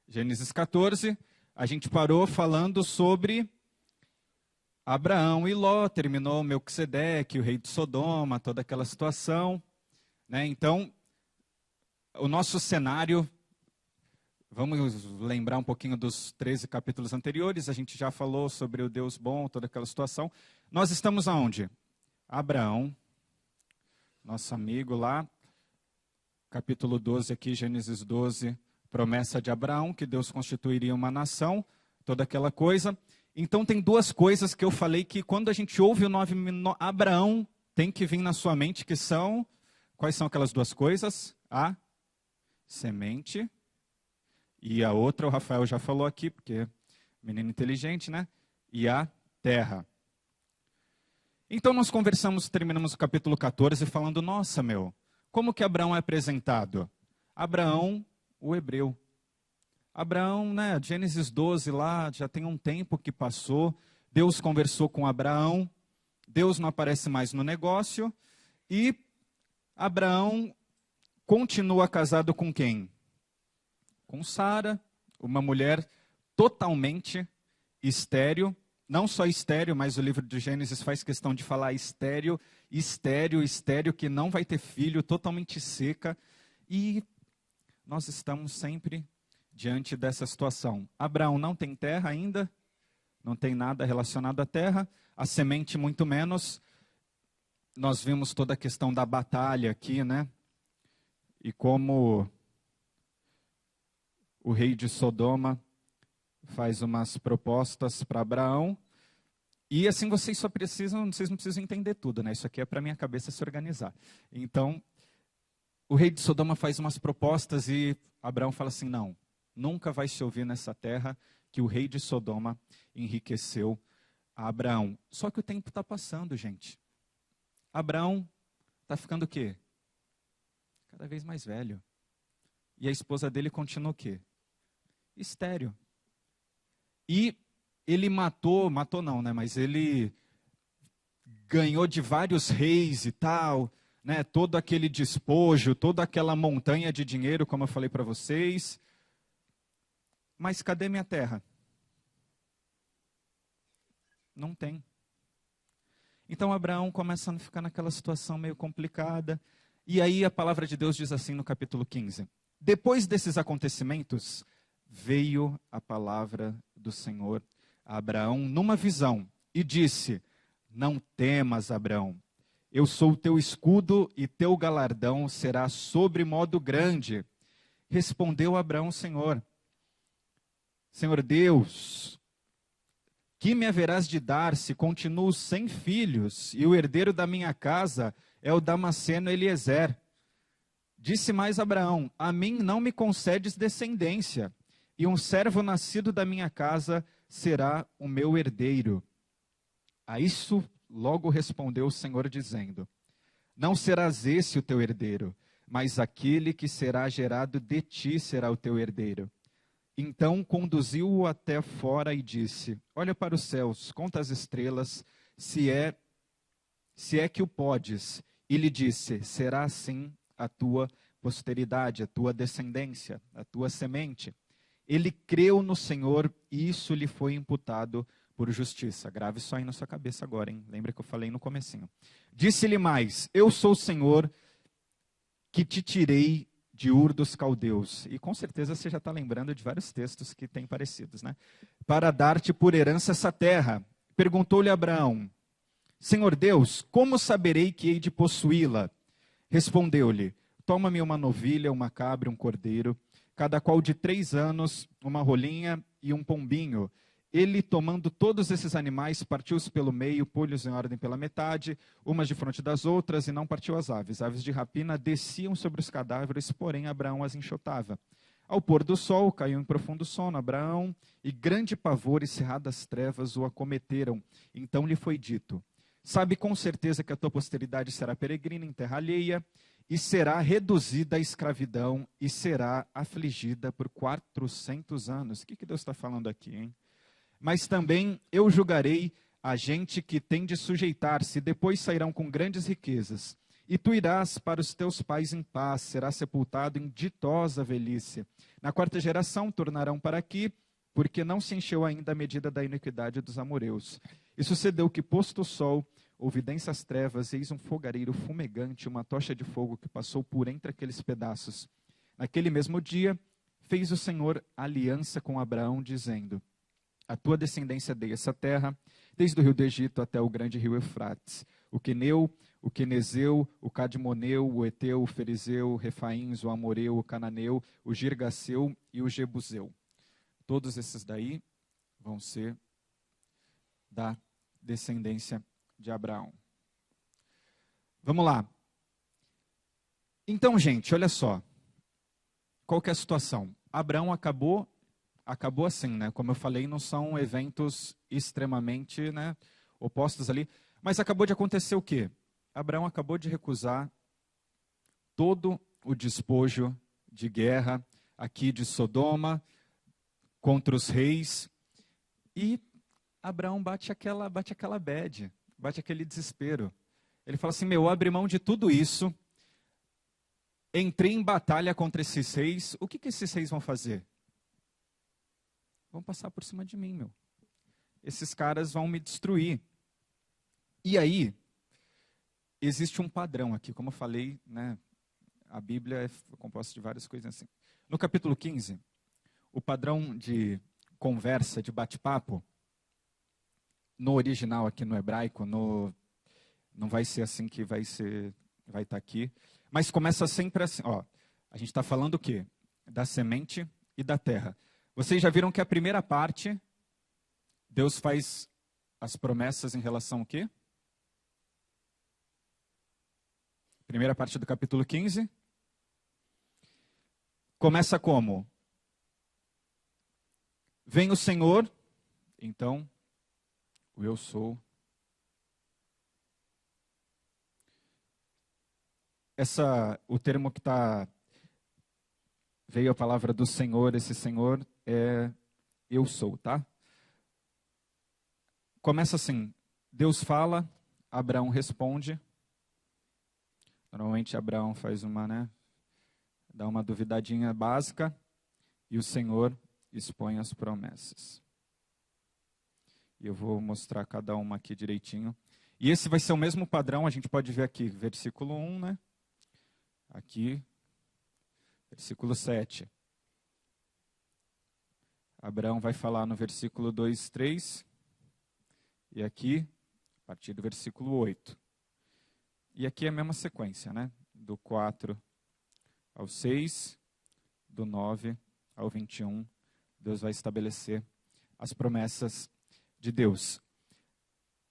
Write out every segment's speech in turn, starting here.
Gênesis 14, a gente parou falando sobre Abraão e Ló, terminou Melquisedeque, o rei de Sodoma, toda aquela situação, né? Então, o nosso cenário, vamos lembrar um pouquinho dos 13 capítulos anteriores, a gente já falou sobre o Deus bom, toda aquela situação. Nós estamos aonde? Abraão, nosso amigo lá, capítulo 12 aqui, Gênesis 12, promessa de Abraão, que Deus constituiria uma nação, toda aquela coisa. Então tem duas coisas que eu falei que quando a gente ouve o nome Abraão, tem que vir na sua mente, que são, quais são aquelas duas coisas? A semente e a outra, o Rafael já falou aqui, porque menino inteligente, né? E a terra. Então nós conversamos, terminamos o capítulo 14 falando, nossa, como que Abraão é apresentado? Abraão, o hebreu. Abraão, né, Gênesis 12 lá, já tem um tempo que passou, Deus conversou com Abraão, Deus não aparece mais no negócio, e Abraão continua casado com quem? Com Sara, uma mulher totalmente estéril, não só estéril, mas o livro de Gênesis faz questão de falar estéril, que não vai ter filho, totalmente seca, e nós estamos sempre diante dessa situação. Abraão não tem terra ainda, não tem nada relacionado à terra, a semente muito menos. Nós vimos toda a questão da batalha aqui, né? E como o rei de Sodoma faz umas propostas para Abraão. E assim vocês não precisam entender tudo, né? Isso aqui é para minha cabeça se organizar. Então, o rei de Sodoma faz umas propostas e Abraão fala assim, não, nunca vai se ouvir nessa terra que o rei de Sodoma enriqueceu a Abraão. Só que o tempo está passando, gente. Abraão está ficando o quê? Cada vez mais velho. E a esposa dele continua o quê? Estéril. E ele matou não, né? Mas ele ganhou de vários reis e tal, né? Todo aquele despojo, toda aquela montanha de dinheiro, como eu falei para vocês. Mas cadê minha terra? Não tem. Então Abraão começa a ficar naquela situação meio complicada. E aí a palavra de Deus diz assim no capítulo 15. Depois desses acontecimentos, veio a palavra do Senhor a Abraão numa visão e disse, não temas, Abraão, eu sou o teu escudo e teu galardão será sobre modo grande. Respondeu Abraão, Senhor Deus, que me haverás de dar se continuo sem filhos e o herdeiro da minha casa é o Damasceno Eliezer? Disse mais Abraão, a mim não me concedes descendência, e um servo nascido da minha casa será o meu herdeiro. A isso logo respondeu o Senhor dizendo, não serás esse o teu herdeiro, mas aquele que será gerado de ti será o teu herdeiro. Então conduziu-o até fora e disse, olha para os céus, conta as estrelas, se é que o podes. E lhe disse, será assim a tua posteridade, a tua descendência, a tua semente. Ele creu no Senhor e isso lhe foi imputado por justiça. Grave isso aí na sua cabeça agora, hein? Lembra que eu falei no comecinho. Disse-lhe mais, eu sou o Senhor que te tirei de Ur dos Caldeus. E com certeza você já está lembrando de vários textos que têm parecidos, né? Para dar-te por herança essa terra. Perguntou-lhe Abraão, Senhor Deus, como saberei que hei de possuí-la? Respondeu-lhe, toma-me uma novilha, uma cabra, um cordeiro, cada qual de 3 anos, uma rolinha e um pombinho. Ele, tomando todos esses animais, partiu-os pelo meio, pôs-os em ordem pela metade, umas de frente das outras, e não partiu as aves. Aves de rapina desciam sobre os cadáveres, porém Abraão as enxotava. Ao pôr do sol, caiu em profundo sono Abraão, e grande pavor e cerradas trevas o acometeram. Então lhe foi dito, sabe com certeza que a tua posteridade será peregrina em terra alheia, e será reduzida à escravidão, e será afligida por 400 anos. O que Deus está falando aqui, hein? Mas também eu julgarei a gente que tem de sujeitar-se, depois sairão com grandes riquezas. E tu irás para os teus pais em paz, serás sepultado em ditosa velhice. Na quarta geração tornarão para aqui, porque não se encheu ainda a medida da iniquidade dos amoreus. E sucedeu que, posto o sol, houve densas trevas, eis um fogareiro fumegante, uma tocha de fogo que passou por entre aqueles pedaços. Naquele mesmo dia, fez o Senhor aliança com Abraão, dizendo: a tua descendência dei essa terra, desde o rio do Egito até o grande rio Eufrates. O queneu, o quenezeu, o cadmoneu, o eteu, o ferizeu, o refaíns, o amoreu, o cananeu, o girgaceu e o jebuseu. Todos esses daí vão ser da descendência de Abraão. Vamos lá. Então, gente, olha só. Qual que é a situação? Abraão acabou assim, né? Como eu falei, não são eventos extremamente, né, opostos ali. Mas acabou de acontecer o quê? Abraão acabou de recusar todo o despojo de guerra aqui de Sodoma contra os reis. E Abraão bate aquela bad, bate aquele desespero. Ele fala assim, eu abri mão de tudo isso, entrei em batalha contra esses reis, o que esses reis vão fazer? Vão passar por cima de mim, meu. Esses caras vão me destruir. E aí, existe um padrão aqui, como eu falei, né, a Bíblia é composta de várias coisas assim. No capítulo 15, o padrão de conversa, de bate-papo, no original aqui no hebraico, não vai ser assim que vai estar aqui, mas começa sempre assim, ó, a gente está falando o quê? Da semente e da terra. Vocês já viram que a primeira parte, Deus faz as promessas em relação ao quê? Primeira parte do capítulo 15. Começa como? Vem o Senhor, então, o eu sou. O termo que veio a palavra do Senhor, esse Senhor é eu sou, tá? Começa assim, Deus fala, Abraão responde. Normalmente Abraão faz dá uma duvidadinha básica, e o Senhor expõe as promessas. E eu vou mostrar cada uma aqui direitinho. E esse vai ser o mesmo padrão, a gente pode ver aqui, versículo 1, né? Aqui, versículo 7. Abraão vai falar no versículo 2, 3. E aqui, a partir do versículo 8. E aqui é a mesma sequência, né? Do 4 ao 6, do 9 ao 21. Deus vai estabelecer as promessas de Deus.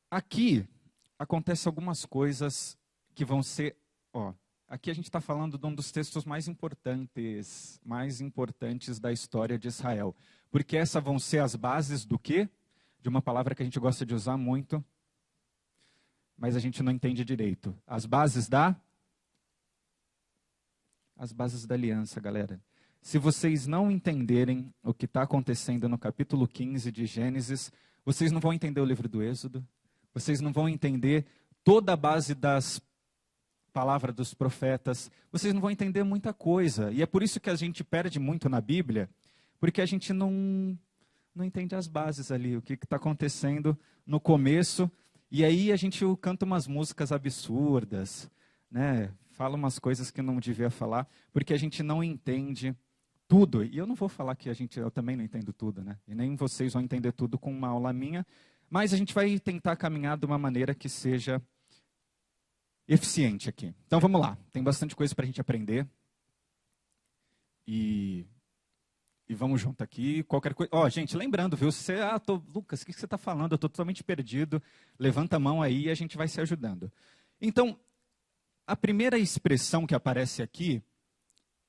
Aqui acontecem algumas coisas que vão ser, aqui a gente está falando de um dos textos mais importantes da história de Israel. Porque essas vão ser as bases do quê? De uma palavra que a gente gosta de usar muito, mas a gente não entende direito. As bases da aliança, galera. Se vocês não entenderem o que está acontecendo no capítulo 15 de Gênesis, vocês não vão entender o livro do Êxodo, vocês não vão entender toda a base das palavras dos profetas, vocês não vão entender muita coisa. E é por isso que a gente perde muito na Bíblia, porque a gente não entende as bases ali, o que está acontecendo no começo. E aí a gente canta umas músicas absurdas, né? Fala umas coisas que não devia falar, porque a gente não entende tudo. E eu não vou falar que eu também não entendo tudo, né? E nem vocês vão entender tudo com uma aula minha, mas a gente vai tentar caminhar de uma maneira que seja eficiente aqui. Então vamos lá, tem bastante coisa para a gente aprender. E vamos junto aqui, qualquer coisa. Gente, lembrando, viu? Lucas, o que você está falando? Eu estou totalmente perdido. Levanta a mão aí e a gente vai se ajudando. Então, a primeira expressão que aparece aqui,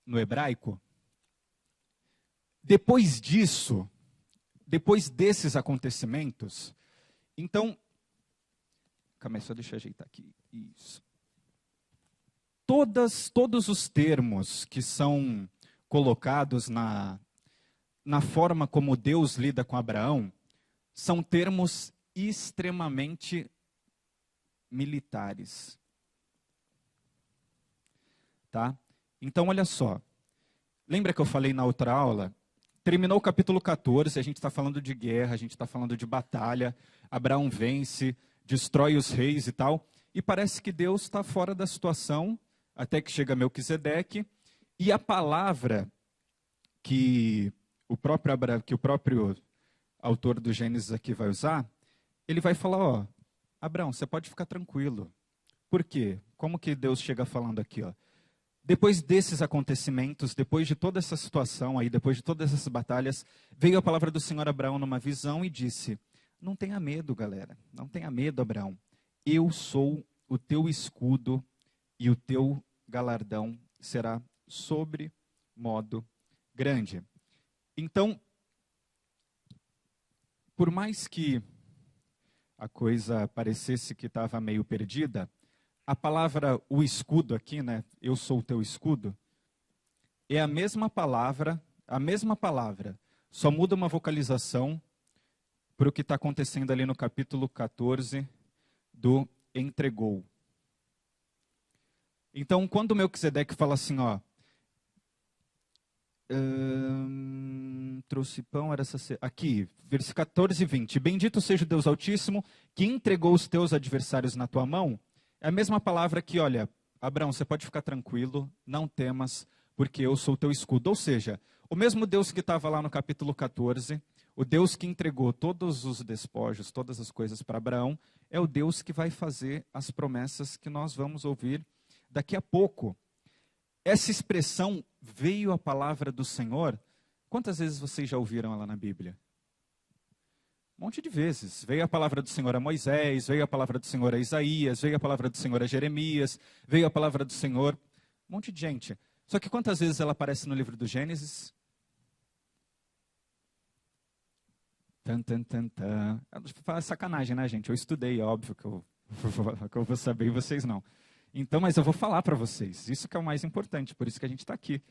no hebraico, depois desses acontecimentos, então, calma aí, só deixa eu ajeitar aqui. Isso. Todos os termos que são colocados na forma como Deus lida com Abraão, são termos extremamente militares. tá? Então, olha só. Lembra que eu falei na outra aula? Terminou o capítulo 14, a gente está falando de guerra, a gente está falando de batalha. Abraão vence, destrói os reis e tal. E parece que Deus está fora da situação, até que chega Melquisedeque. E a palavra que o próprio autor do Gênesis aqui vai usar, ele vai falar, ó, Abraão, você pode ficar tranquilo. Por quê? Como que Deus chega falando aqui, ó? Depois desses acontecimentos, depois de toda essa situação aí, depois de todas essas batalhas, veio a palavra do Senhor a Abraão numa visão e disse: não tenha medo, galera. Não tenha medo, Abraão. Eu sou o teu escudo e o teu galardão será sobre modo grande. Então, por mais que a coisa parecesse que estava meio perdida, a palavra, o escudo aqui, né? Eu sou o teu escudo, é a mesma palavra, só muda uma vocalização para o que está acontecendo ali no capítulo 14 do entregou. Então, quando Melquisedeque fala assim, ó, trouxe pão, era essa... Aqui, versículo 14 e 20. Bendito seja o Deus Altíssimo, que entregou os teus adversários na tua mão. É a mesma palavra que, olha, Abraão, você pode ficar tranquilo, não temas, porque eu sou o teu escudo. Ou seja, o mesmo Deus que estava lá no capítulo 14, o Deus que entregou todos os despojos, todas as coisas para Abraão, é o Deus que vai fazer as promessas que nós vamos ouvir daqui a pouco. Essa expressão, veio a palavra do Senhor, quantas vezes vocês já ouviram ela na Bíblia? Um monte de vezes. Veio a palavra do Senhor a Moisés, veio a palavra do Senhor a Isaías, veio a palavra do Senhor a Jeremias, veio a palavra do Senhor, um monte de gente. Só que quantas vezes ela aparece no livro do Gênesis? É sacanagem, né, gente? Eu estudei, é óbvio que eu vou saber e vocês não. Então, mas eu vou falar para vocês. Isso que é o mais importante, por isso que a gente está aqui.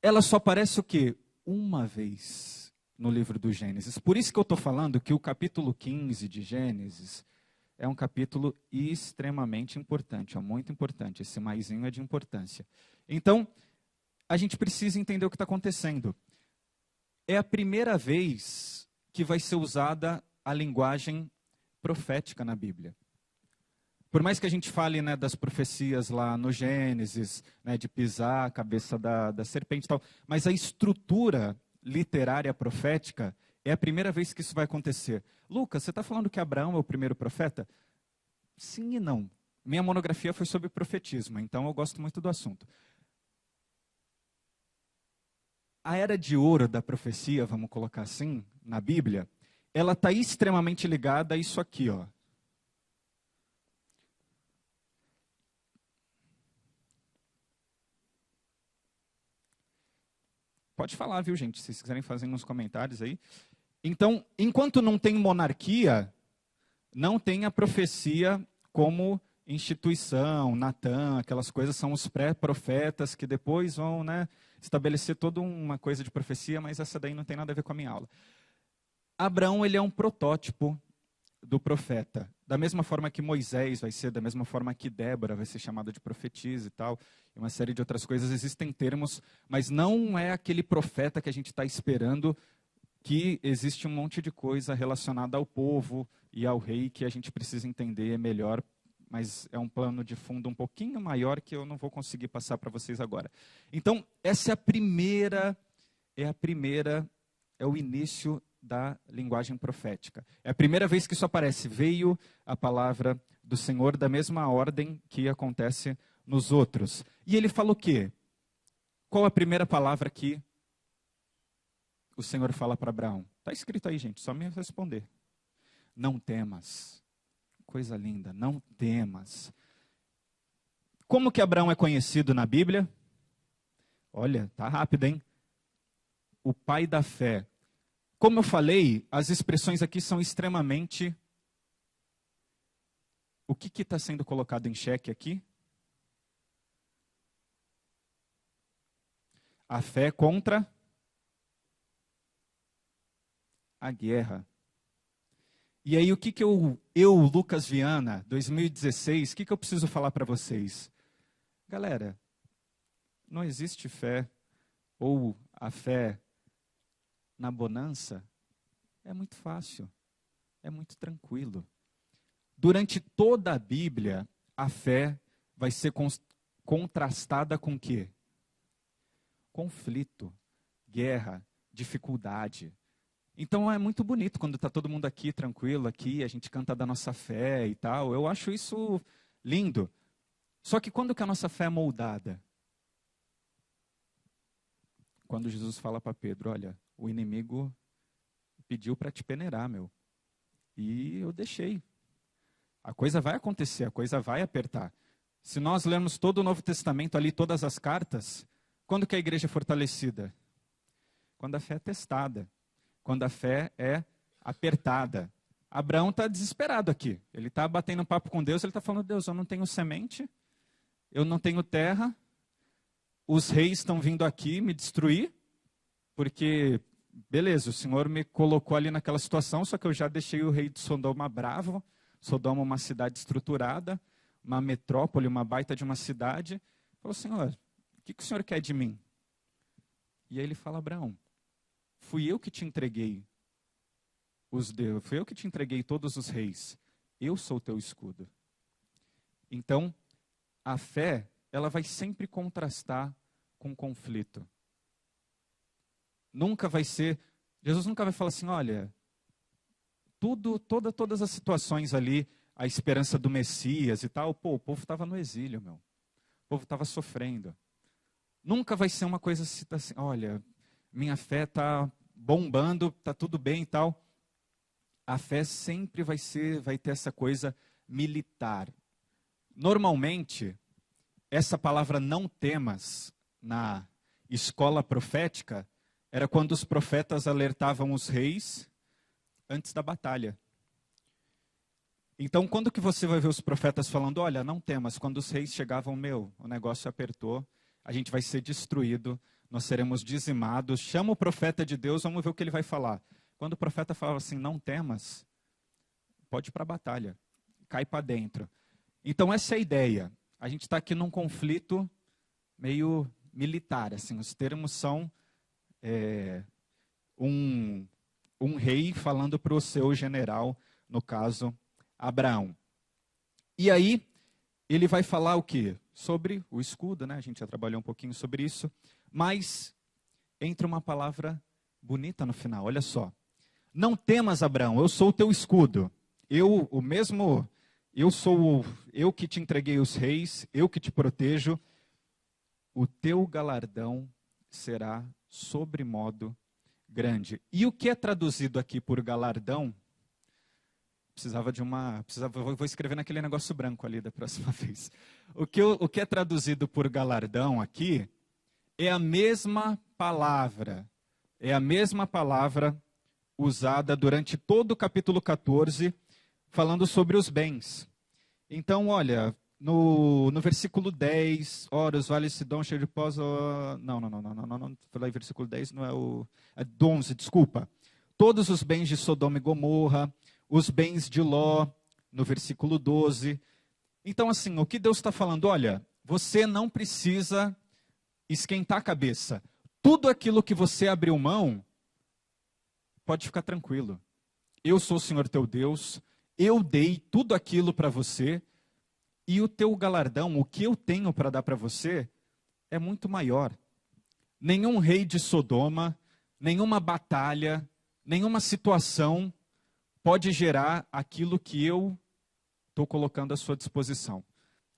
Ela só aparece o quê? Uma vez no livro do Gênesis. Por isso que eu estou falando que o capítulo 15 de Gênesis é um capítulo extremamente importante, muito importante. Esse maisinho é de importância. Então, a gente precisa entender o que está acontecendo. É a primeira vez que vai ser usada a linguagem profética na Bíblia. Por mais que a gente fale, né, das profecias lá no Gênesis, né, de pisar a cabeça da serpente e tal, mas a estrutura literária profética é a primeira vez que isso vai acontecer. Lucas, você está falando que Abraão é o primeiro profeta? Sim e não. Minha monografia foi sobre profetismo, então eu gosto muito do assunto. A era de ouro da profecia, vamos colocar assim, na Bíblia, ela está extremamente ligada a isso aqui, ó. Pode falar, viu, gente? Se vocês quiserem fazer nos comentários aí. Então, enquanto não tem monarquia, não tem a profecia como instituição, Natã, aquelas coisas são os pré-profetas que depois vão, né, estabelecer toda uma coisa de profecia, mas essa daí não tem nada a ver com a minha aula. Abraão, ele é um protótipo do profeta. Da mesma forma que Moisés vai ser, da mesma forma que Débora vai ser chamada de profetisa e tal, e uma série de outras coisas, existem termos, mas não é aquele profeta que a gente está esperando, que existe um monte de coisa relacionada ao povo e ao rei que a gente precisa entender melhor, mas é um plano de fundo um pouquinho maior que eu não vou conseguir passar para vocês agora. Então, essa é o início da linguagem profética. É a primeira vez que isso aparece. Veio a palavra do Senhor da mesma ordem que acontece nos outros. E ele fala o quê? Qual a primeira palavra que o Senhor fala para Abraão? Está escrito aí, gente, só me responder. Não temas. Coisa linda, não temas. Como que Abraão é conhecido na Bíblia? Olha, tá rápido, hein? O pai da fé. Como eu falei, as expressões aqui são extremamente... O que está sendo colocado em xeque aqui? A fé contra a guerra. E aí, o que eu, Lucas Viana, 2016, o que eu preciso falar para vocês? Galera, não existe fé, ou a fé na bonança, é muito fácil, é muito tranquilo. Durante toda a Bíblia, a fé vai ser contrastada com o quê? Conflito, guerra, dificuldade. Então é muito bonito quando está todo mundo aqui tranquilo, aqui a gente canta da nossa fé e tal. Eu acho isso lindo. Só que quando que a nossa fé é moldada? Quando Jesus fala para Pedro, olha, o inimigo pediu para te peneirar, meu. E eu deixei. A coisa vai acontecer, a coisa vai apertar. Se nós lermos todo o Novo Testamento ali, todas as cartas, quando que a igreja é fortalecida? Quando a fé é testada. Quando a fé é apertada. Abraão está desesperado aqui. Ele está batendo um papo com Deus, ele está falando, Deus, eu não tenho semente, eu não tenho terra, os reis estão vindo aqui me destruir, porque, beleza, o Senhor me colocou ali naquela situação, só que eu já deixei o rei de Sodoma bravo. Sodoma é uma cidade estruturada, uma metrópole, uma baita de uma cidade. Falou, Senhor, o que o Senhor quer de mim? E aí ele fala, Abraão, fui eu que te entreguei fui eu que te entreguei todos os reis. Eu sou o teu escudo. Então, a fé, ela vai sempre contrastar com conflito. Nunca vai ser, Jesus nunca vai falar assim, olha, todas as situações ali, a esperança do Messias e tal, pô, o povo estava no exílio, meu. O povo estava sofrendo. Nunca vai ser uma coisa assim, olha, minha fé está bombando, está tudo bem e tal. A fé sempre vai ter essa coisa militar. Normalmente, essa palavra não temas na escola profética era quando os profetas alertavam os reis antes da batalha. Então, quando que você vai ver os profetas falando, olha, não temas, quando os reis chegavam, o negócio apertou, a gente vai ser destruído, nós seremos dizimados, chama o profeta de Deus, vamos ver o que ele vai falar. Quando o profeta falava assim, não temas, pode ir para a batalha, cai para dentro. Então, essa é a ideia. A gente está aqui num conflito meio militar, assim, os termos são um rei falando para o seu general, no caso, Abraão. E aí, ele vai falar o quê? Sobre o escudo, né? A gente já trabalhou um pouquinho sobre isso, mas entra uma palavra bonita no final, olha só. Não temas, Abraão, eu sou o teu escudo. Eu que te entreguei os reis, eu que te protejo. O teu galardão será sobremodo grande. E o que é traduzido aqui por galardão? Vou escrever naquele negócio branco ali da próxima vez. O que é traduzido por galardão aqui é a mesma palavra. É a mesma palavra usada durante todo o capítulo 14, falando sobre os bens. Então, olha, no versículo 10, ora, os vales de Sidom, cheio de pós... Não. Falei versículo 10, não é o... É do 11, desculpa. Todos os bens de Sodoma e Gomorra, os bens de Ló, no versículo 12. Então, assim, o que Deus está falando? Olha, você não precisa esquentar a cabeça. Tudo aquilo que você abriu mão, pode ficar tranquilo. Eu sou o Senhor teu Deus, eu dei tudo aquilo para você, e o teu galardão, o que eu tenho para dar para você, é muito maior. Nenhum rei de Sodoma, nenhuma batalha, nenhuma situação pode gerar aquilo que eu estou colocando à sua disposição.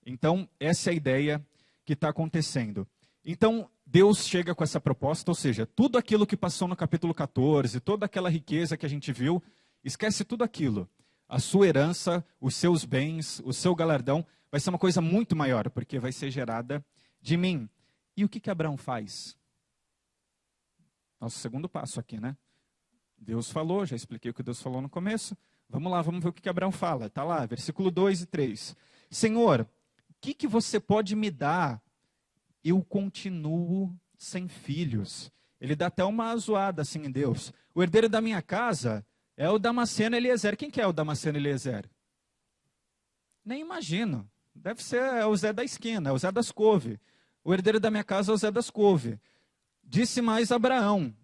Então, essa é a ideia que está acontecendo. Então, Deus chega com essa proposta, ou seja, tudo aquilo que passou no capítulo 14, toda aquela riqueza que a gente viu, esquece tudo aquilo. A sua herança, os seus bens, o seu galardão, vai ser uma coisa muito maior, porque vai ser gerada de mim. E o que Abraão faz? Nosso segundo passo aqui, né? Deus falou, já expliquei o que Deus falou no começo. Vamos lá, vamos ver o que Abraão fala. Está lá, versículo 2 e 3. Senhor, o que você pode me dar? Eu continuo sem filhos. Ele dá até uma zoada assim em Deus. O herdeiro da minha casa é o Damasceno Eliezer. Quem que é o Damasceno Eliezer? Nem imagino. Deve ser o Zé da esquina, o Zé das couve. O herdeiro da minha casa é o Zé das Couve. Disse mais Abraão: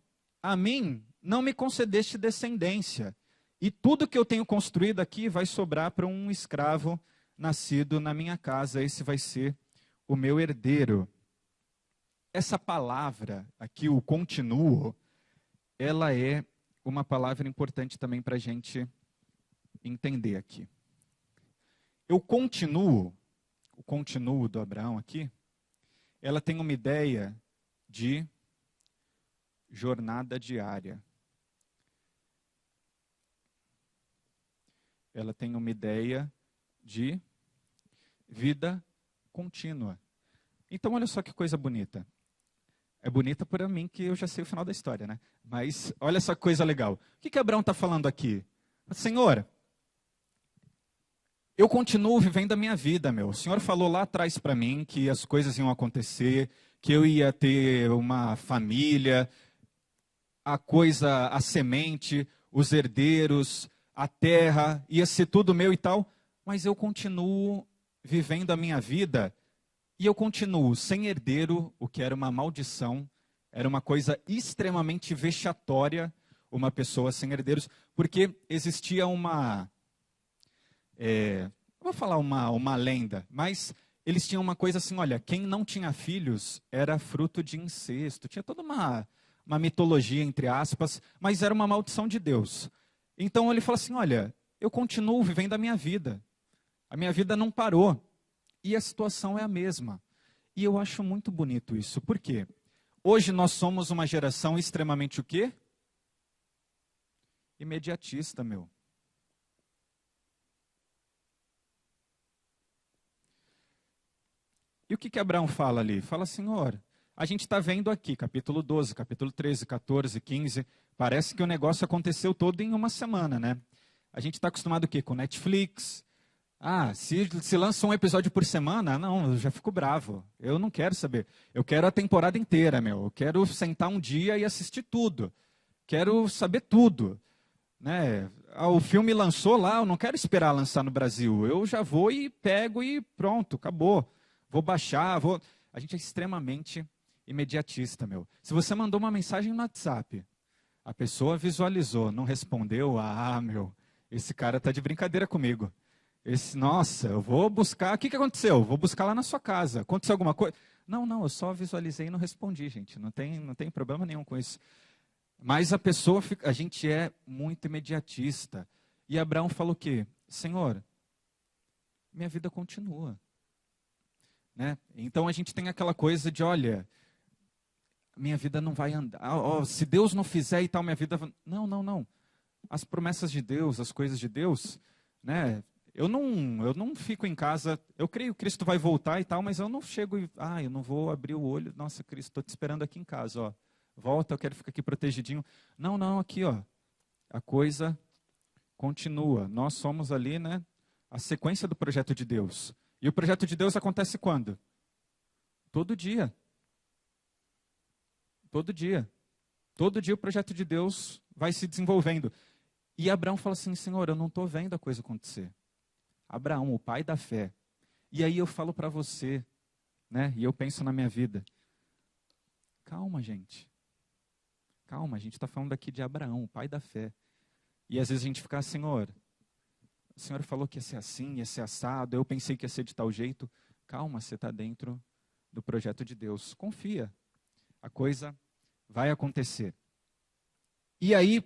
a mim não me concedeste descendência, e tudo que eu tenho construído aqui vai sobrar para um escravo nascido na minha casa. Esse vai ser o meu herdeiro. Essa palavra aqui, o continuo, ela é uma palavra importante também para a gente entender aqui. O continuo do Abraão aqui, ela tem uma ideia de jornada diária. Ela tem uma ideia de vida contínua. Então, olha só que coisa bonita. É bonita para mim que eu já sei o final da história, né? Mas olha essa coisa legal. O que Abraão está falando aqui? Senhor, eu continuo vivendo a minha vida, meu. O Senhor falou lá atrás para mim que as coisas iam acontecer, que eu ia ter uma família, a semente, os herdeiros, a terra, ia ser tudo meu e tal. Mas eu continuo vivendo a minha vida e eu continuo sem herdeiro, o que era uma maldição. Era uma coisa extremamente vexatória, uma pessoa sem herdeiros, porque existia vou falar uma lenda, mas eles tinham uma coisa assim, olha, quem não tinha filhos era fruto de incesto. Tinha toda uma mitologia, entre aspas, mas era uma maldição de Deus. Então ele fala assim, olha, eu continuo vivendo a minha vida não parou, e a situação é a mesma. E eu acho muito bonito isso, por quê? Hoje nós somos uma geração extremamente o quê? Imediatista, meu. E o que Abraão fala ali? Fala, Senhor, a gente está vendo aqui, capítulo 12, capítulo 13, 14, 15, parece que o negócio aconteceu todo em uma semana, né? A gente está acostumado o quê? Com Netflix. Se lança um episódio por semana, não, eu já fico bravo. Eu não quero saber. Eu quero a temporada inteira, meu. Eu quero sentar um dia e assistir tudo. Quero saber tudo. Né? O filme lançou lá, eu não quero esperar lançar no Brasil. Eu já vou e pego e pronto, acabou. Vou baixar, A gente é extremamente imediatista, meu. Se você mandou uma mensagem no WhatsApp, a pessoa visualizou, não respondeu, meu, esse cara está de brincadeira comigo. Nossa, eu vou buscar, o que aconteceu? Vou buscar lá na sua casa. Aconteceu alguma coisa? Não, eu só visualizei e não respondi, gente. Não tem problema nenhum com isso. Mas a gente é muito imediatista. E Abraão falou o quê? Senhor, minha vida continua. Né? Então a gente tem aquela coisa de, olha, minha vida não vai andar. Se Deus não fizer e tal, minha vida... Não. As promessas de Deus, as coisas de Deus, né? Eu não fico em casa, eu creio que Cristo vai voltar e tal, mas eu não chego e, eu não vou abrir o olho, nossa, Cristo, estou te esperando aqui em casa, ó. Volta, eu quero ficar aqui protegidinho. Não, aqui, ó, a coisa continua. Nós somos ali, né, a sequência do projeto de Deus. E o projeto de Deus acontece quando? Todo dia. Todo dia. Todo dia o projeto de Deus vai se desenvolvendo. E Abraão fala assim, Senhor, eu não estou vendo a coisa acontecer. Abraão, o pai da fé. E aí eu falo para você, né? E eu penso na minha vida. Calma, gente. Calma, a gente está falando aqui de Abraão, o pai da fé. E às vezes a gente fica, Senhor, o Senhor falou que ia ser assim, ia ser assado, eu pensei que ia ser de tal jeito. Calma, você está dentro do projeto de Deus. Confia. A coisa vai acontecer. E aí,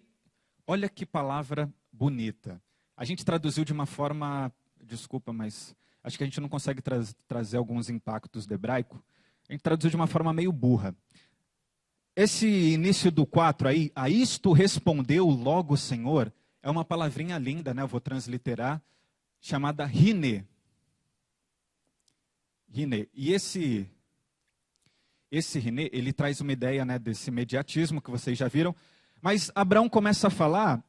olha que palavra bonita. A gente traduziu de uma forma... Desculpa, mas acho que a gente não consegue trazer alguns impactos do hebraico. A gente traduziu de uma forma meio burra. Esse início do 4 aí, a isto respondeu logo o Senhor, é uma palavrinha linda, né? Eu vou transliterar, chamada rine. Rine. E esse rine, ele traz uma ideia, né, desse imediatismo que vocês já viram. Mas Abraão começa a falar,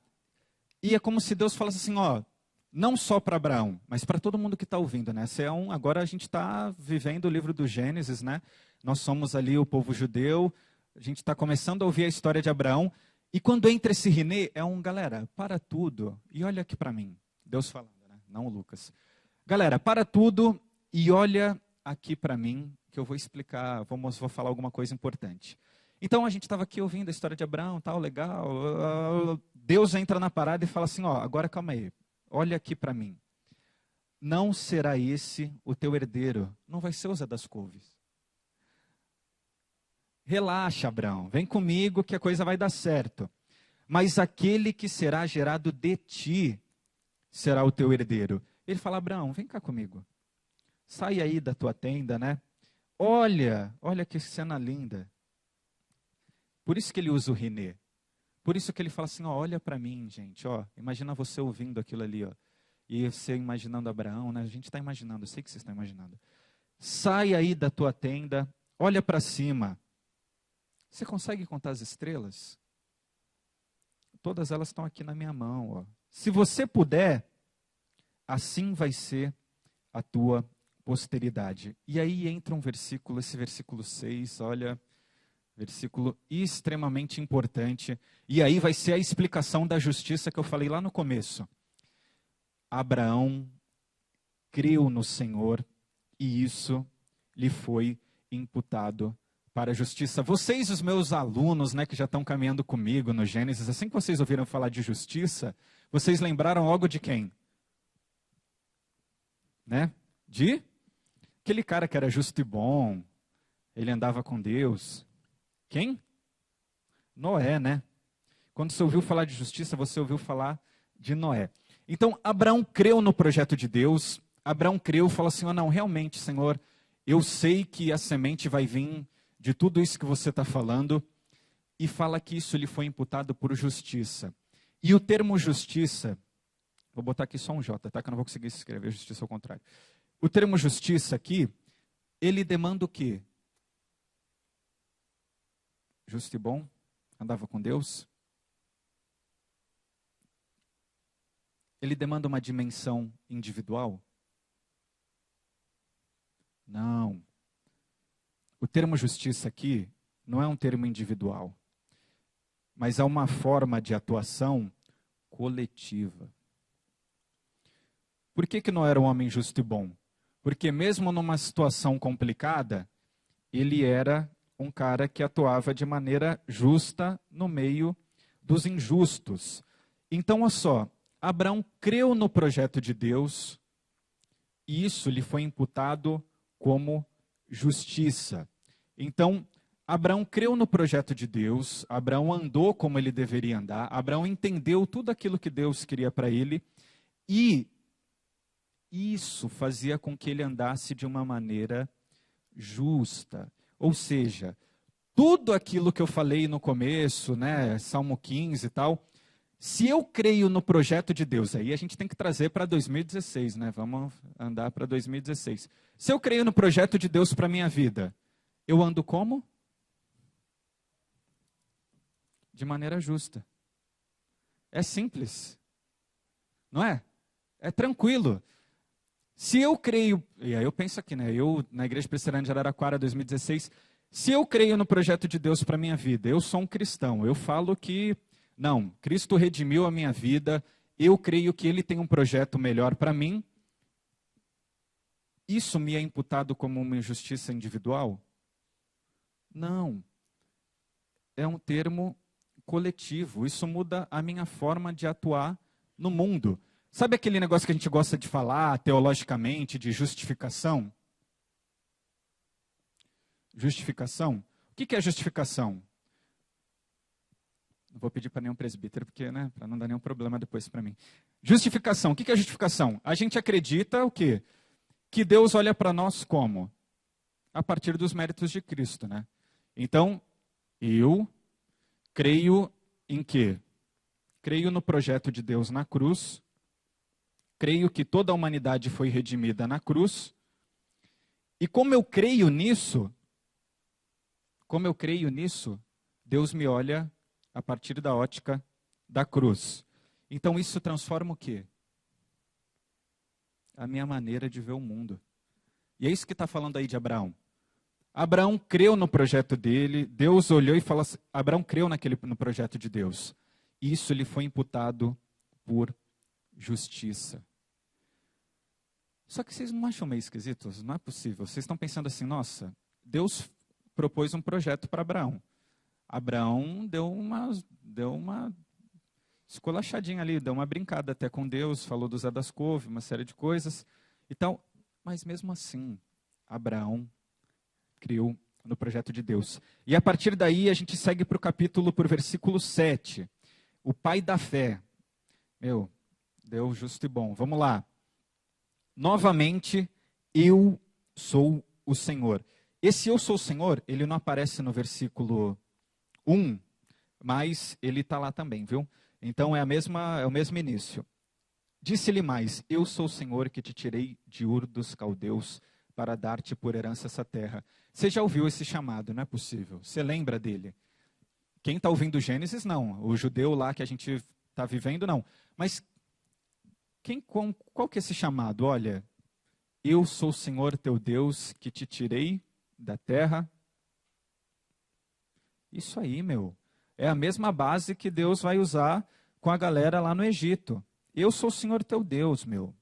e é como se Deus falasse assim, ó, não só para Abraão, mas para todo mundo que está ouvindo, né? Agora a gente está vivendo o livro do Gênesis, né? Nós somos ali o povo judeu, a gente está começando a ouvir a história de Abraão, e quando entra esse Rinê, galera, para tudo, e olha aqui para mim, Deus falando, né? Não o Lucas. Galera, para tudo e olha aqui para mim, que eu vou explicar, vou falar alguma coisa importante. Então a gente estava aqui ouvindo a história de Abraão, tal, legal. Deus entra na parada e fala assim, ó, agora calma aí, olha aqui para mim. Não será esse o teu herdeiro, não vai ser o Zé das Couves. Relaxa, Abraão, vem comigo que a coisa vai dar certo. Mas aquele que será gerado de ti será o teu herdeiro. Ele fala, Abraão, vem cá comigo. Sai aí da tua tenda, né? Olha que cena linda. Por isso que ele usa o Rinê. Por isso que ele fala assim, ó, olha para mim, gente, ó, imagina você ouvindo aquilo ali, ó. E você imaginando Abraão, né? A gente está imaginando, eu sei que vocês estão imaginando. Sai aí da tua tenda, olha para cima. Você consegue contar as estrelas? Todas elas estão aqui na minha mão, ó. Se você puder, assim vai ser a tua posteridade. E aí entra um versículo, esse versículo 6, olha, versículo extremamente importante. E aí vai ser a explicação da justiça que eu falei lá no começo. Abraão creu no Senhor e isso lhe foi imputado para a justiça. Vocês, os meus alunos, né, que já estão caminhando comigo no Gênesis, assim que vocês ouviram falar de justiça, vocês lembraram logo de quem? Né? De aquele cara que era justo e bom, ele andava com Deus. Quem? Noé, né? Quando você ouviu falar de justiça, você ouviu falar de Noé. Então, Abraão creu no projeto de Deus. Abraão creu, falou assim, não, realmente, Senhor, eu sei que a semente vai vir de tudo isso que você está falando, e fala que isso lhe foi imputado por justiça. E o termo justiça, vou botar aqui só um J, tá? Que eu não vou conseguir escrever justiça ao contrário. O termo justiça aqui, ele demanda o quê? Justo e bom? Andava com Deus? Ele demanda uma dimensão individual? Não. O termo justiça aqui não é um termo individual, mas é uma forma de atuação coletiva. Por que não era um homem justo e bom? Porque mesmo numa situação complicada, ele era um cara que atuava de maneira justa no meio dos injustos. Então, olha só, Abraão creu no projeto de Deus e isso lhe foi imputado como justiça. Então, Abraão creu no projeto de Deus, Abraão andou como ele deveria andar, Abraão entendeu tudo aquilo que Deus queria para ele, e isso fazia com que ele andasse de uma maneira justa. Ou seja, tudo aquilo que eu falei no começo, né, Salmo 15 e tal, se eu creio no projeto de Deus, aí a gente tem que trazer para 2016, né? Vamos andar para 2016. Se eu creio no projeto de Deus para a minha vida, eu ando como? De maneira justa. É simples. Não é? É tranquilo. Se eu creio, e aí eu penso aqui, né? Eu, na Igreja Presbiteriana de Araraquara, 2016, se eu creio no projeto de Deus para a minha vida, eu sou um cristão, eu falo que, não, Cristo redimiu a minha vida, eu creio que Ele tem um projeto melhor para mim, isso me é imputado como uma injustiça individual? Não. É um termo coletivo, isso muda a minha forma de atuar no mundo. Sabe aquele negócio que a gente gosta de falar teologicamente, de justificação? Justificação? O que é justificação? Não vou pedir para nenhum presbítero, porque, né, para não dar nenhum problema depois para mim. Justificação. O que é justificação? A gente acredita o quê? Que Deus olha para nós como? A partir dos méritos de Cristo, né? Então, eu creio em quê? Creio no projeto de Deus na cruz. Creio que toda a humanidade foi redimida na cruz. E como eu creio nisso, Deus me olha a partir da ótica da cruz. Então isso transforma o quê? A minha maneira de ver o mundo. E é isso que está falando aí de Abraão. Abraão creu no projeto dele, Deus olhou e falou assim, Abraão creu no projeto de Deus. Isso lhe foi imputado por justiça. Só que vocês não acham meio esquisitos? Não é possível. Vocês estão pensando assim, nossa, Deus propôs um projeto para Abraão. Abraão deu uma esculachadinha ali, deu uma brincada até com Deus, falou do Zé das Couve, uma série de coisas e tal. Mas mesmo assim, Abraão criou no projeto de Deus. E a partir daí a gente segue para o capítulo, por versículo 7. O pai da fé. Meu, deu justo e bom. Vamos lá. Novamente, eu sou o Senhor. Esse eu sou o Senhor, ele não aparece no versículo 1, mas ele está lá também, viu? Então é o mesmo início. Disse-lhe mais, eu sou o Senhor que te tirei de Ur dos Caldeus para dar-te por herança essa terra. Você já ouviu esse chamado, não é possível? Você lembra dele? Quem está ouvindo Gênesis, não. O judeu lá que a gente está vivendo, não. Mas qual que é esse chamado? Olha, eu sou o Senhor teu Deus que te tirei da terra. Isso aí, meu. É a mesma base que Deus vai usar com a galera lá no Egito. Eu sou o Senhor teu Deus, meu.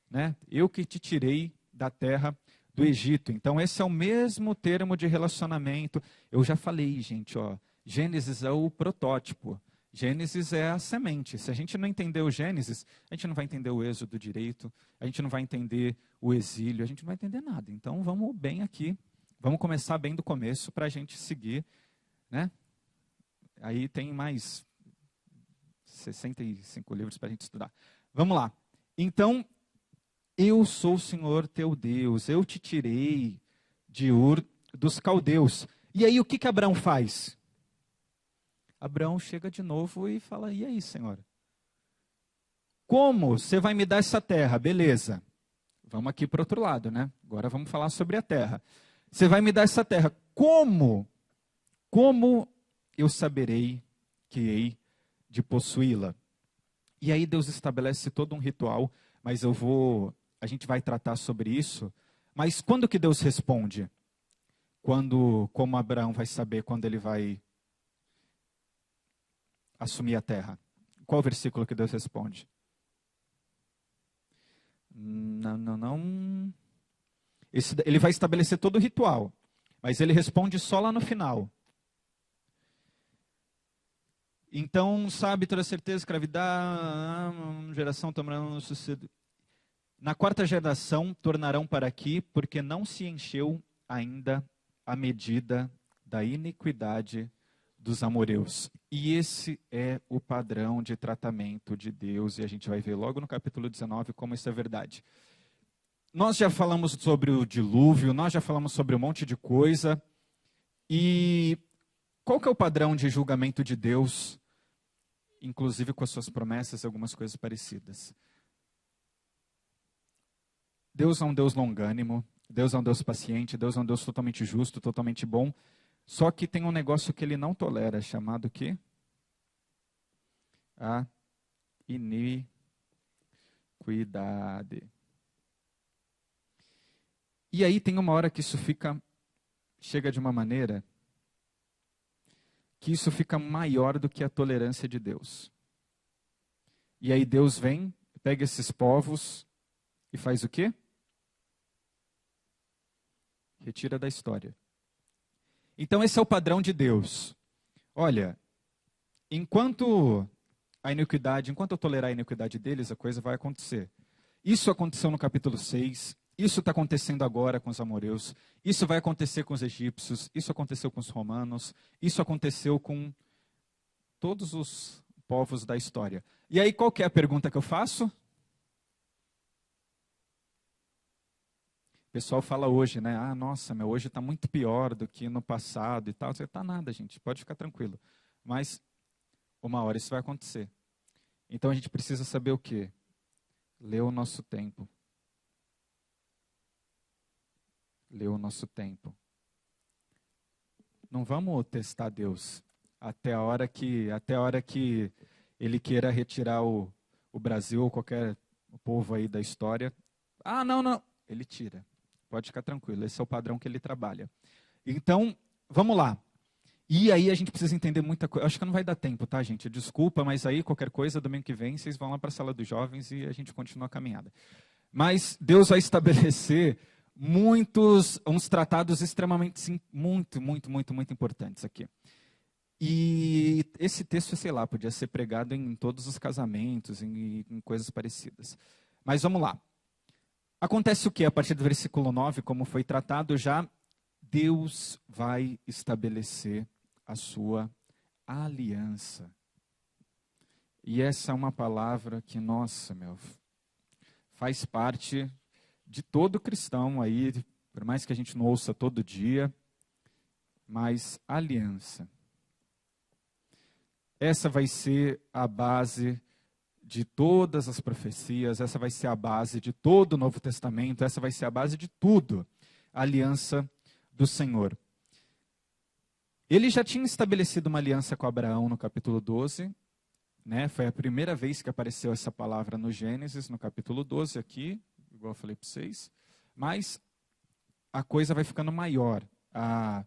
Né? Eu que te tirei da terra do Egito. Então, esse é o mesmo termo de relacionamento. Eu já falei, gente, ó, Gênesis é o protótipo. Gênesis é a semente. Se a gente não entender o Gênesis, a gente não vai entender o êxodo direito, a gente não vai entender o exílio, a gente não vai entender nada. Então, vamos bem aqui. Vamos começar bem do começo para a gente seguir, né? Aí tem mais 65 livros para a gente estudar. Vamos lá. Então, eu sou o Senhor teu Deus, eu te tirei de Ur dos Caldeus. E aí o que Abraão faz? Abraão chega de novo e fala, e aí, Senhor? Como você vai me dar essa terra? Beleza. Vamos aqui para o outro lado, né? Agora vamos falar sobre a terra. Você vai me dar essa terra. Como? Como eu saberei que hei de possuí-la? E aí Deus estabelece todo um ritual, mas a gente vai tratar sobre isso. Mas quando que Deus responde? Como Abraão vai saber quando ele vai assumir a terra? Qual o versículo que Deus responde? Não. Ele vai estabelecer todo o ritual, mas ele responde só lá no final. Então, sabe, toda certeza, escravidão, geração tomarão sucedido. Na quarta geração tornarão para aqui, porque não se encheu ainda a medida da iniquidade dos amoreus. E esse é o padrão de tratamento de Deus, e a gente vai ver logo no capítulo 19 como isso é verdade. Nós já falamos sobre o dilúvio, nós já falamos sobre um monte de coisa, e qual que é o padrão de julgamento de Deus, inclusive com as suas promessas e algumas coisas parecidas? Deus é um Deus longânimo, Deus é um Deus paciente, Deus é um Deus totalmente justo, totalmente bom, só que tem um negócio que ele não tolera, chamado o quê? A iniquidade. E aí tem uma hora que isso chega de uma maneira que isso fica maior do que a tolerância de Deus. E aí Deus vem, pega esses povos e faz o quê? Retira da história. Então esse é o padrão de Deus. Olha, enquanto eu tolerar a iniquidade deles, a coisa vai acontecer. Isso aconteceu no capítulo 6, isso está acontecendo agora com os amoreus, isso vai acontecer com os egípcios, isso aconteceu com os romanos, isso aconteceu com todos os povos da história. E aí qual que é a pergunta que eu faço? O pessoal fala hoje, né? Ah, nossa, hoje está muito pior do que no passado e tal. Não está nada, gente, pode ficar tranquilo. Mas uma hora isso vai acontecer. Então a gente precisa saber o quê? Ler o nosso tempo. Ler o nosso tempo. Não vamos testar Deus até a hora que ele queira retirar o Brasil ou qualquer povo aí da história. Ah, não. Ele tira. Pode ficar tranquilo, esse é o padrão que ele trabalha. Então, vamos lá. E aí a gente precisa entender muita coisa. Acho que não vai dar tempo, tá, gente? Desculpa, mas aí qualquer coisa, domingo que vem, vocês vão lá para a sala dos jovens e a gente continua a caminhada. Mas Deus vai estabelecer uns tratados extremamente, sim, muito importantes aqui. E esse texto, sei lá, podia ser pregado em todos os casamentos, em coisas parecidas. Mas vamos lá. Acontece o que a partir do versículo 9, como foi tratado já? Deus vai estabelecer a sua aliança. E essa é uma palavra que, nossa, faz parte de todo cristão aí, por mais que a gente não ouça todo dia, mas aliança. Essa vai ser a base de todas as profecias, essa vai ser a base de todo o Novo Testamento, essa vai ser a base de tudo, a aliança do Senhor. Ele já tinha estabelecido uma aliança com Abraão no capítulo 12, né? Foi a primeira vez que apareceu essa palavra no Gênesis, no capítulo 12 aqui, igual eu falei para vocês, mas a coisa vai ficando maior, a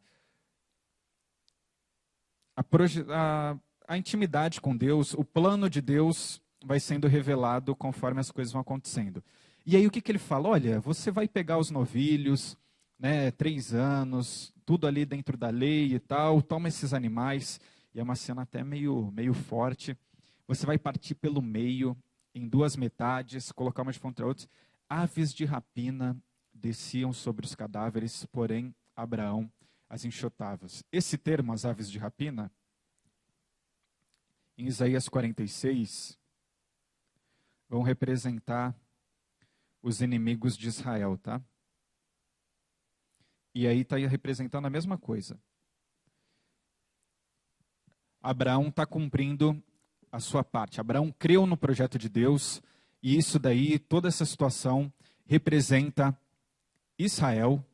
intimidade com Deus, o plano de Deus vai sendo revelado conforme as coisas vão acontecendo. E aí o que ele fala? Olha, você vai pegar os novilhos, né, 3 anos, tudo ali dentro da lei e tal, toma esses animais, e é uma cena até meio forte, você vai partir pelo meio, em 2 metades, colocar uma de contra a outra, aves de rapina desciam sobre os cadáveres, porém Abraão as enxotava. Esse termo, as aves de rapina, em Isaías 46, vão representar os inimigos de Israel, tá? E aí está representando a mesma coisa. Abraão está cumprindo a sua parte. Abraão creu no projeto de Deus, e isso daí, toda essa situação, representa Israel,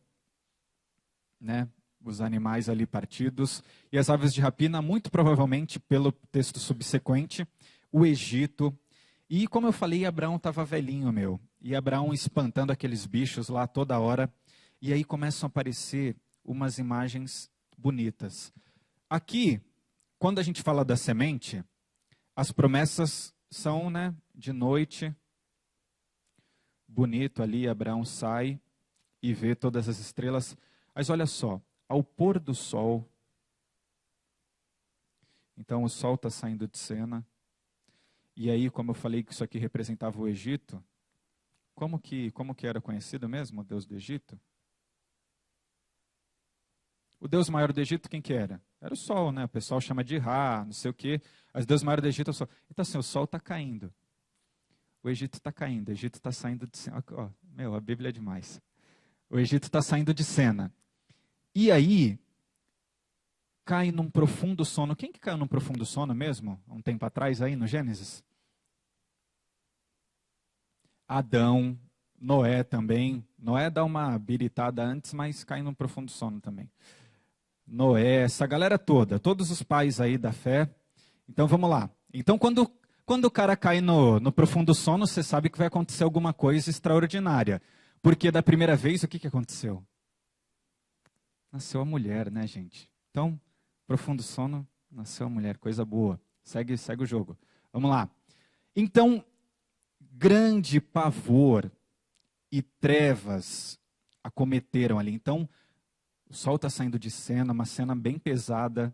né? Os animais ali partidos, e as aves de rapina, muito provavelmente, pelo texto subsequente, o Egito. E como eu falei, Abraão estava velhinho, e Abraão espantando aqueles bichos lá toda hora, e aí começam a aparecer umas imagens bonitas. Aqui, quando a gente fala da semente, as promessas são, né, de noite, bonito ali, Abraão sai e vê todas as estrelas, mas olha só, ao pôr do sol, então o sol está saindo de cena, e aí, como eu falei que isso aqui representava o Egito, como que era conhecido mesmo o Deus do Egito? O Deus maior do Egito, quem que era? Era o sol, né? O pessoal chama de Ra, não sei o quê, mas o Deus maior do Egito é o sol. Então assim, o sol está caindo, o Egito está caindo, o Egito está saindo de cena, a Bíblia é demais. O Egito está saindo de cena. E aí, cai num profundo sono. Quem que caiu num profundo sono mesmo? Um tempo atrás aí no Gênesis? Adão, Noé também. Noé dá uma biritada antes, mas cai num profundo sono também. Noé, essa galera toda, todos os pais aí da fé. Então vamos lá. Então quando o cara cai no profundo sono, você sabe que vai acontecer alguma coisa extraordinária. Porque da primeira vez, o que aconteceu? Nasceu a mulher, né, gente? Então, profundo sono, nasceu a mulher, coisa boa. Segue o jogo. Vamos lá. Então, grande pavor e trevas acometeram ali. Então, o sol está saindo de cena, uma cena bem pesada,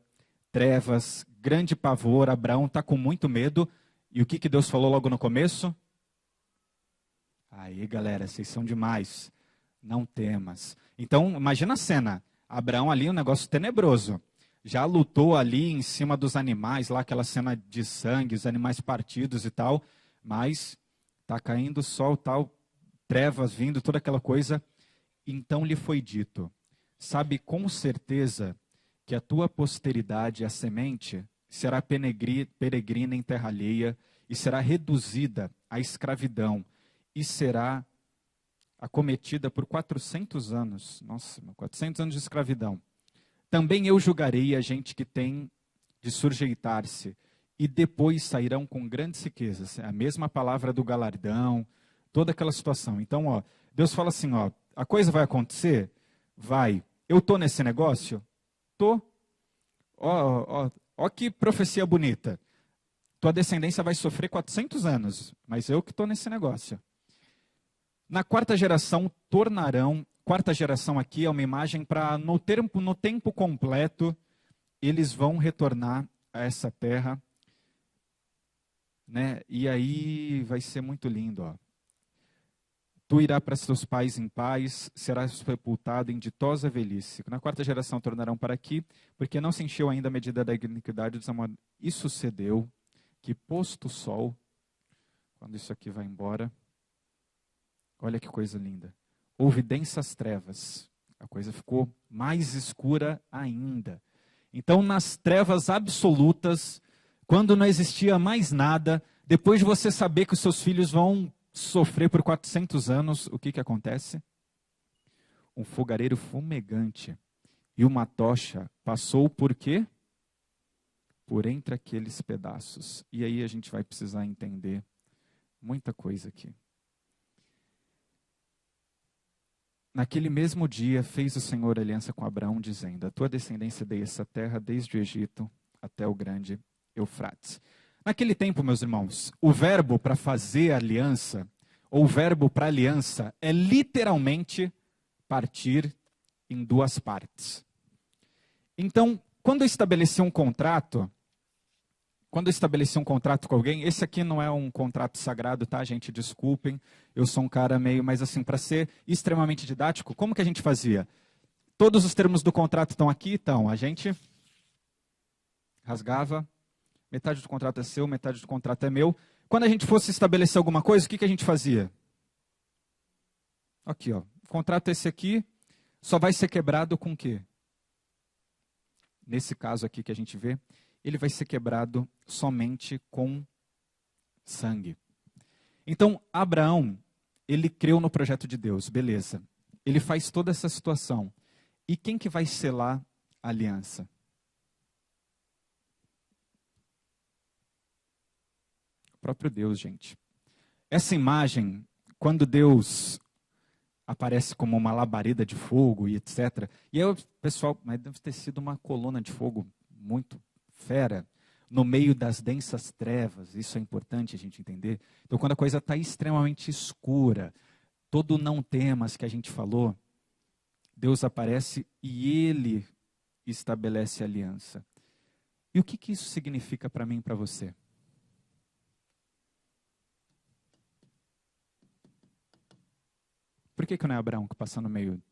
trevas, grande pavor, Abraão está com muito medo. E o que Deus falou logo no começo? Aí, galera, vocês são demais. Não temas. Então, imagina a cena. Abraão ali, um negócio tenebroso. Já lutou ali em cima dos animais, lá aquela cena de sangue, os animais partidos e tal. Mas está caindo o sol, tal, trevas vindo, toda aquela coisa. Então lhe foi dito, sabe com certeza que a tua posteridade, a semente, será peregrina em terra alheia e será reduzida à escravidão e será acometida por 400 anos. Nossa, 400 anos de escravidão. Também eu julgarei a gente que tem de sujeitar-se, e depois sairão com grandes riquezas. É a mesma palavra do galardão, toda aquela situação. Então, Deus fala assim, a coisa vai acontecer? Vai. Eu estou nesse negócio? Estou. Ó que profecia bonita. Tua descendência vai sofrer 400 anos, mas eu que estou nesse negócio. Na 4ª geração tornarão quarta geração aqui é uma imagem para, no tempo completo, eles vão retornar a essa terra, né? E aí vai ser muito lindo, ó. Tu irás para seus pais em paz, serás sepultado em ditosa velhice. Na quarta geração tornarão para aqui, porque não se encheu ainda a medida da iniquidade dos amor. E sucedeu que, posto o sol, quando isso aqui vai embora, olha que coisa linda. Houve densas trevas. A coisa ficou mais escura ainda. Então, nas trevas absolutas, quando não existia mais nada, depois de você saber que os seus filhos vão sofrer por 400 anos, o que acontece? Um fogareiro fumegante e uma tocha passou por quê? Por entre aqueles pedaços. E aí a gente vai precisar entender muita coisa aqui. Naquele mesmo dia fez o Senhor aliança com Abraão, dizendo: a tua descendência dei essa terra desde o Egito até o grande Eufrates. Naquele tempo, meus irmãos, o verbo para fazer aliança, ou o verbo para aliança, é literalmente partir em duas partes. Então, quando eu estabeleci um contrato com alguém, esse aqui não é um contrato sagrado, tá, gente? Desculpem, eu sou um cara meio, mas assim, para ser extremamente didático, como que a gente fazia? Todos os termos do contrato estão aqui, então, a gente rasgava, metade do contrato é seu, metade do contrato é meu. Quando a gente fosse estabelecer alguma coisa, o que a gente fazia? Aqui, ó, o contrato é esse aqui, só vai ser quebrado com o quê? Nesse caso aqui que a gente vê, ele vai ser quebrado somente com sangue. Então, Abraão, ele creu no projeto de Deus, beleza. Ele faz toda essa situação. E quem que vai selar a aliança? O próprio Deus, gente. Essa imagem, quando Deus aparece como uma labareda de fogo e etc. E aí o pessoal, mas deve ter sido uma coluna de fogo muito fera, no meio das densas trevas. Isso é importante a gente entender. Então, quando a coisa está extremamente escura, todo não temas que a gente falou, Deus aparece e Ele estabelece aliança. E o que isso significa para mim e para você? Por que não é Abraão que passa no meio?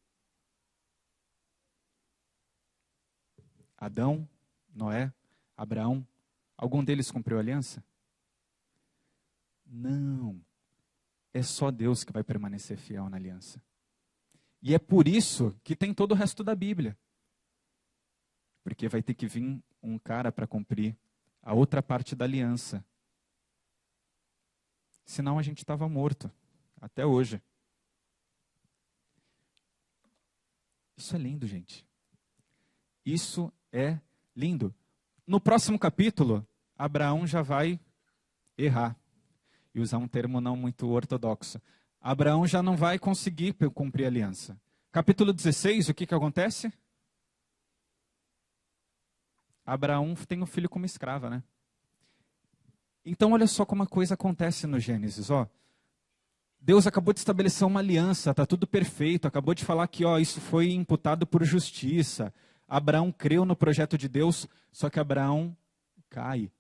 Adão, Noé, Abraão, algum deles cumpriu a aliança? Não. É só Deus que vai permanecer fiel na aliança. E é por isso que tem todo o resto da Bíblia. Porque vai ter que vir um cara para cumprir a outra parte da aliança. Senão a gente estava morto, até hoje. Isso é lindo, gente. Isso é lindo. No próximo capítulo, Abraão já vai errar. E usar um termo não muito ortodoxo. Abraão já não vai conseguir cumprir a aliança. Capítulo 16, o que acontece? Abraão tem um filho como escrava, né? Então, olha só como a coisa acontece no Gênesis, ó. Deus acabou de estabelecer uma aliança, está tudo perfeito, acabou de falar que ó, isso foi imputado por justiça. Abraão creu no projeto de Deus, só que Abraão cai.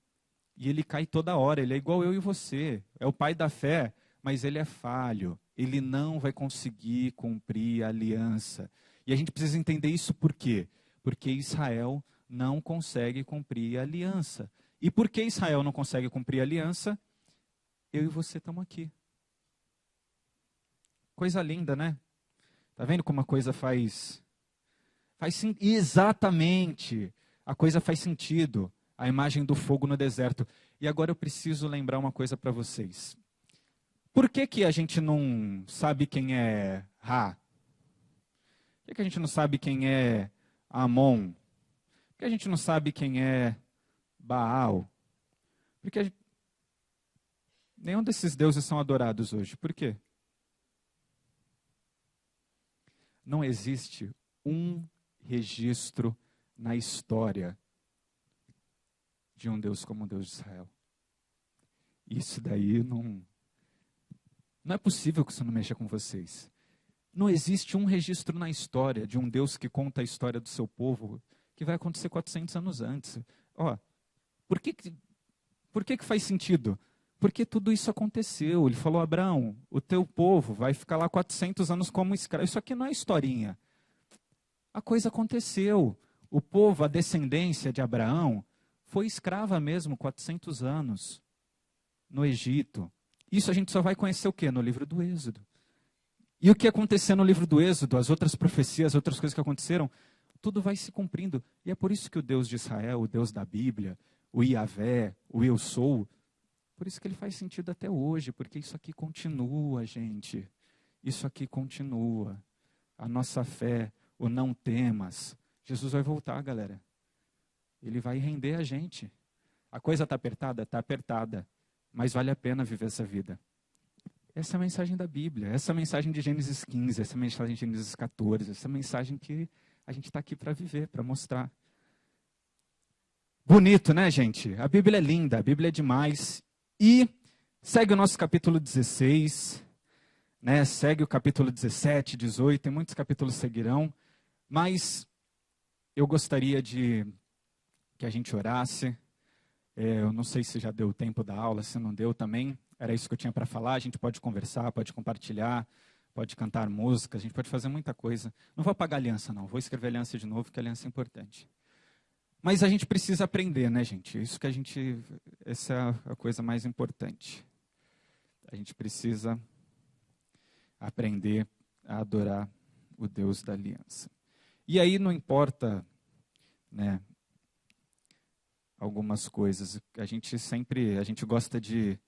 E ele cai toda hora, ele é igual eu e você. É o pai da fé, mas ele é falho. Ele não vai conseguir cumprir a aliança. E a gente precisa entender isso por quê? Porque Israel não consegue cumprir a aliança. E por que Israel não consegue cumprir a aliança? Eu e você estamos aqui. Coisa linda, né? Tá vendo como a coisa faz exatamente. A coisa faz sentido. A imagem do fogo no deserto. E agora eu preciso lembrar uma coisa para vocês. Por que a gente não sabe quem é Ra? Por que a gente não sabe quem é Amon? Por que a gente não sabe quem é Baal? Porque nenhum desses deuses são adorados hoje. Por quê? Não existe um registro na história de um Deus como o Deus de Israel. Isso daí não é possível que isso não mexa com vocês. Não existe um registro na história de um Deus que conta a história do seu povo que vai acontecer 400 anos antes. Ó, por que faz sentido? Porque tudo isso aconteceu. Ele falou, Abraão, o teu povo vai ficar lá 400 anos como escravo. Isso aqui não é historinha. A coisa aconteceu. O povo, a descendência de Abraão, foi escrava mesmo 400 anos no Egito. Isso a gente só vai conhecer o quê? No livro do Êxodo. E o que aconteceu no livro do Êxodo, as outras profecias, as outras coisas que aconteceram, tudo vai se cumprindo. E é por isso que o Deus de Israel, o Deus da Bíblia, o Iavé, o Eu Sou, por isso que ele faz sentido até hoje, porque isso aqui continua, gente. Isso aqui continua. A nossa fé, o não temas. Jesus vai voltar, galera. Ele vai render a gente. A coisa está apertada? Está apertada. Mas vale a pena viver essa vida. Essa é a mensagem da Bíblia. Essa é a mensagem de Gênesis 15. Essa é a mensagem de Gênesis 14. Essa é a mensagem que a gente está aqui para viver, para mostrar. Bonito, né, gente? A Bíblia é linda, a Bíblia é demais. E segue o nosso capítulo 16, né? Segue o capítulo 17, 18, tem muitos capítulos seguirão. Mas eu gostaria de que a gente orasse. Eu não sei se já deu tempo da aula, se não deu também. Era isso que eu tinha para falar. A gente pode conversar, pode compartilhar, pode cantar música, a gente pode fazer muita coisa. Não vou apagar a aliança, não. Vou escrever aliança de novo, porque a aliança é importante. Mas a gente precisa aprender, né, gente? Essa é a coisa mais importante. A gente precisa aprender a adorar o Deus da aliança. E aí não importa, né, algumas coisas. A gente gosta de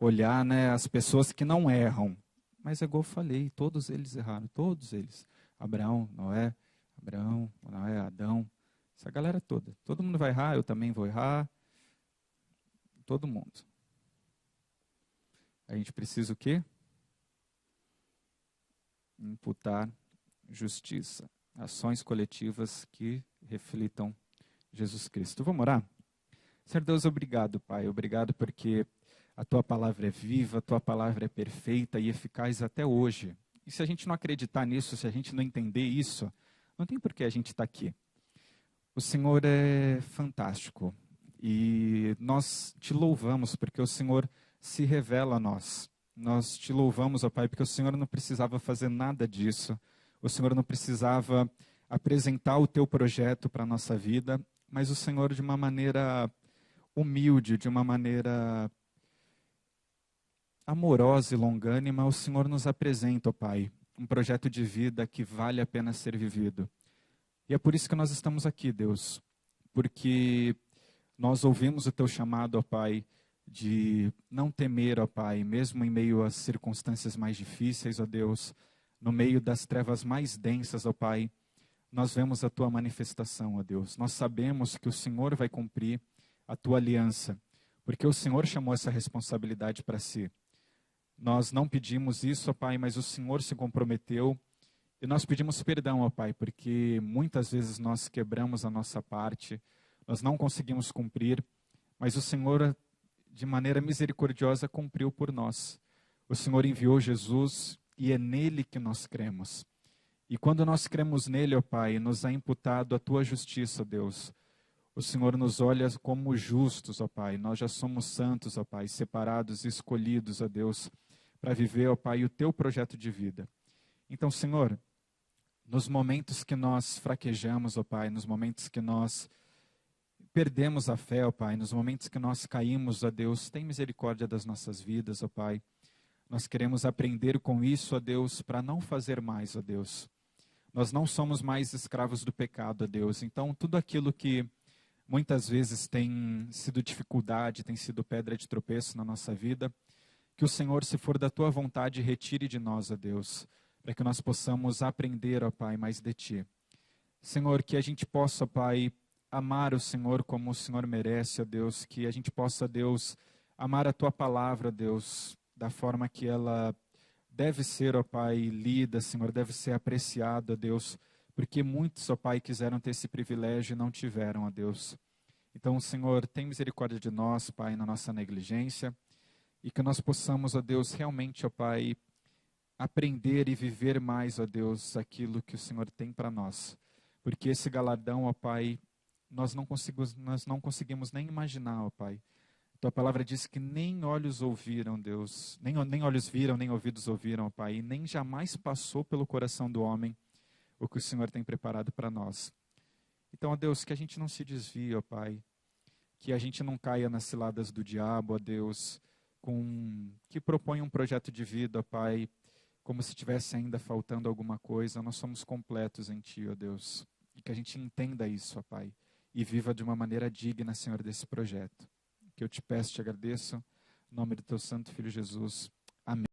olhar, né, as pessoas que não erram. Mas é igual eu falei, todos eles erraram, todos eles. Abraão, Noé, Adão. Essa galera toda. Todo mundo vai errar, eu também vou errar. Todo mundo. A gente precisa o quê? Imputar justiça. Ações coletivas que reflitam Jesus Cristo. Vamos orar? Senhor Deus, obrigado, Pai. Obrigado porque a Tua palavra é viva, a Tua palavra é perfeita e eficaz até hoje. E se a gente não acreditar nisso, se a gente não entender isso, não tem por que a gente estar aqui. O Senhor é fantástico e nós te louvamos porque o Senhor se revela a nós. Nós te louvamos, ó Pai, porque o Senhor não precisava fazer nada disso. O Senhor não precisava apresentar o teu projeto para a nossa vida, mas o Senhor, de uma maneira humilde, de uma maneira amorosa e longânima, o Senhor nos apresenta, ó Pai, um projeto de vida que vale a pena ser vivido. E é por isso que nós estamos aqui, Deus, porque nós ouvimos o teu chamado, ó Pai, de não temer, ó Pai, mesmo em meio às circunstâncias mais difíceis, ó Deus, no meio das trevas mais densas, ó Pai, nós vemos a tua manifestação, ó Deus. Nós sabemos que o Senhor vai cumprir a tua aliança, porque o Senhor chamou essa responsabilidade para si. Nós não pedimos isso, ó Pai, mas o Senhor se comprometeu. E nós pedimos perdão, ó Pai, porque muitas vezes nós quebramos a nossa parte, nós não conseguimos cumprir, mas o Senhor, de maneira misericordiosa, cumpriu por nós. O Senhor enviou Jesus e é nele que nós cremos. E quando nós cremos nele, ó Pai, nos é imputado a tua justiça, Deus. O Senhor nos olha como justos, ó Pai. Nós já somos santos, ó Pai, separados e escolhidos, ó Deus, para viver, ó Pai, o teu projeto de vida. Então, Senhor, nos momentos que nós fraquejamos, ó Pai, nos momentos que nós perdemos a fé, ó Pai, nos momentos que nós caímos, ó Deus, tem misericórdia das nossas vidas, ó Pai. Nós queremos aprender com isso, ó Deus, para não fazer mais, ó Deus. Nós não somos mais escravos do pecado, ó Deus. Então, tudo aquilo que muitas vezes tem sido dificuldade, tem sido pedra de tropeço na nossa vida, que o Senhor, se for da tua vontade, retire de nós, ó Deus, para que nós possamos aprender, ó Pai, mais de Ti. Senhor, que a gente possa, Pai, amar o Senhor como o Senhor merece, ó Deus, que a gente possa, Deus, amar a Tua palavra, Deus, da forma que ela deve ser, ó Pai, lida, Senhor, deve ser apreciada, ó Deus, porque muitos, ó Pai, quiseram ter esse privilégio e não tiveram, ó Deus. Então, Senhor, tem misericórdia de nós, Pai, na nossa negligência, e que nós possamos, ó Deus, realmente, ó Pai, aprender e viver mais, ó Deus, aquilo que o Senhor tem para nós. Porque esse galardão, ó Pai, nós não conseguimos nem imaginar, ó Pai. Tua palavra diz que nem olhos ouviram, Deus, nem olhos viram, nem ouvidos ouviram, ó Pai, e nem jamais passou pelo coração do homem o que o Senhor tem preparado para nós. Então, ó Deus, que a gente não se desvie, ó Pai, que a gente não caia nas ciladas do diabo, ó Deus, que propõe um projeto de vida, ó Pai, como se tivesse ainda faltando alguma coisa. Nós somos completos em Ti, ó Deus, e que a gente entenda isso, ó Pai, e viva de uma maneira digna, Senhor, desse projeto. Que eu te peço, te agradeço, em nome do Teu Santo Filho Jesus. Amém.